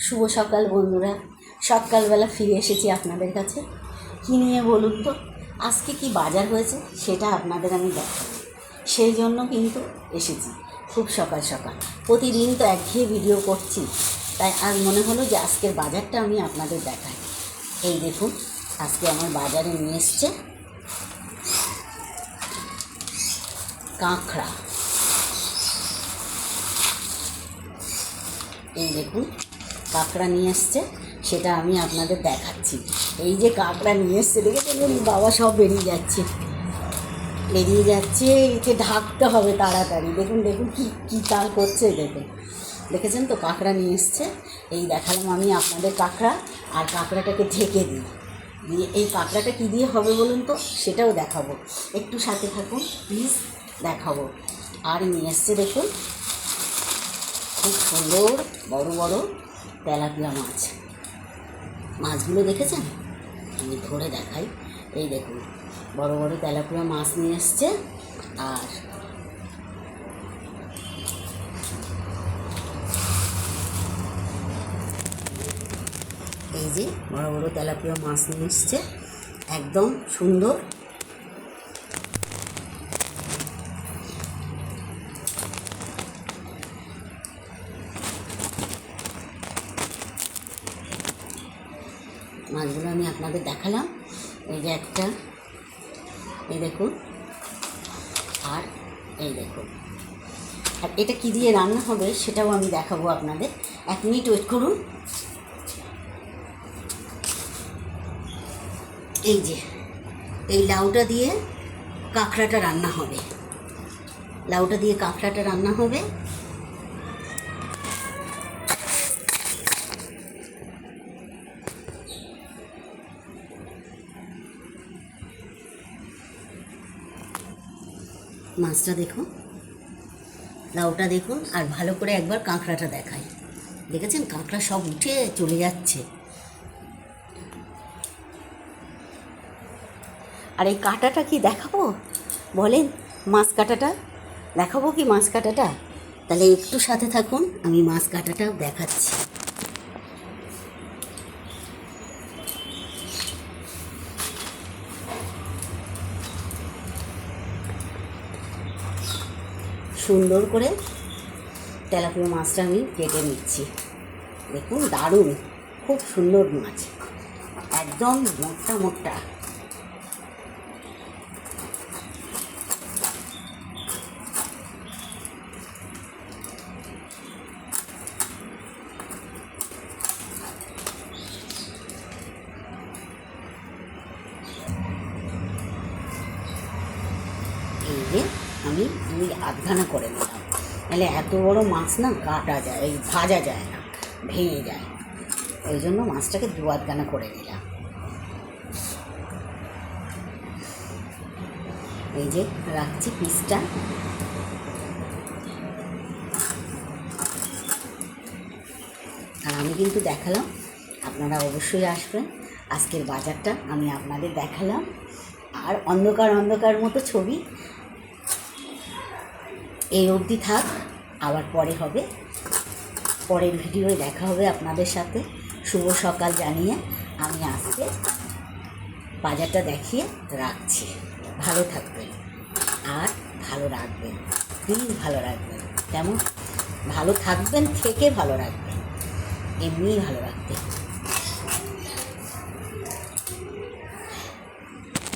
শুভ সকাল বন্ধুরা। সকালবেলা ফিরে এসেছি আপনাদের কাছে। কী নিয়ে বলুন তো? আজকে কি বাজার হয়েছে সেটা আপনাদের আমি দেখাবো, সেই জন্য কিন্তু এসেছি খুব সকাল সকাল। প্রতিদিন তো একঘেয়ে ভিডিও করছি, তাই আজ মনে হলো যে আজকের বাজারটা আমি আপনাদের দেখাই। এই দেখুন, আজকে আমার বাজারে নিয়ে এসছে কাঁকড়া। এই দেখুন, কাঁকড়া নিয়ে এসছে, সেটা আমি আপনাদের দেখাচ্ছি। এই যে কাঁকড়া নিয়ে এসছে, দেখেছেন বাবা, সব বেরিয়ে যাচ্ছে, একে ঢাকতে হবে তাড়াতাড়ি। দেখুন দেখুন কী তাল করছে, দেখেছেন তো? কাঁকড়া নিয়ে এসছে, এই দেখালাম আমি আপনাদের কাঁকড়া। আর কাঁকড়াটাকে ঢেকে দিয়ে এই কাঁকড়াটা কী দিয়ে হবে বলুন তো, সেটাও দেখাবো। একটু সাথে থাকুন প্লিজ, দেখাবো। আর নিয়ে এসছে দেখুন, খুব সুন্দর বড় বড় তেলাপিয়া মাছ। মাছগুলো দেখেছেন? আমি ধরে দেখাই। এই দেখুন, বড় বড় তেলাপিয়া মাছ নিয়ে এসছে। আর এই যে বড় বড় তেলাপিয়া মাছ নিয়ে এসছে, একদম সুন্দর। মাছগুলো আমি আপনাদের দেখালাম। এই যে একটা, এই দেখুন, আর এই দেখুন। আর এটা কী দিয়ে রান্না হবে সেটাও আমি দেখাবো আপনাদের। 1 মিনিট ওয়েট করুন। এই যে এই লাউটা দিয়ে কাঁকড়াটা রান্না হবে, লাউটা দিয়ে কাঁকড়াটা রান্না হবে। মাছটা দেখুন, লাউটা দেখুন, আর ভালো করে একবার কাঁকড়াটা দেখাই। দেখেছেন কাঁকড়া সব উঠে চলে যাচ্ছে। আর এই কাঁটাটা কি দেখাবো বলেন? মাছ কাঁটাটা দেখাবো কি? মাছ কাঁটাটা তাহলে একটু সাথে থাকুন, আমি মাছ কাঁটাটা দেখাচ্ছি। সুন্দর করে তেলাপিয়া মাছটা আমি কেটে নিচ্ছি। দেখুন, দারুণ, খুব সুন্দর মাছ, একদম মোটা মোটা। এই যে আমি 2.5 করে নিলাম, তাহলে এত বড় মাছ না কাটা যায়, এই ভাজা যায় না, ভেঙে যায়। ওই জন্য মাছটাকে 2.5 করে নিলাম। এই যে রাখছি পিসটা। আর আমি কিন্তু দেখালাম, আপনারা অবশ্যই আসবেন। আজকের বাজারটা আমি আপনাদের দেখালাম। আর অন্ধকার অন্ধকার মতো ছবি এই অবধি থাক, আবার পরে হবে, পরের ভিডিওয়ে দেখা হবে আপনাদের সাথে। শুভ সকাল জানিয়ে আমি আজকে বাজারটা দেখিয়ে রাখছি। ভালো থাকবেন আর ভালো রাখবেন, প্লিজ ভালো রাখবেন। কেমন? ভালো থাকবেন, থেকে ভালো রাখবেন, এমনিই ভালো রাখবেন।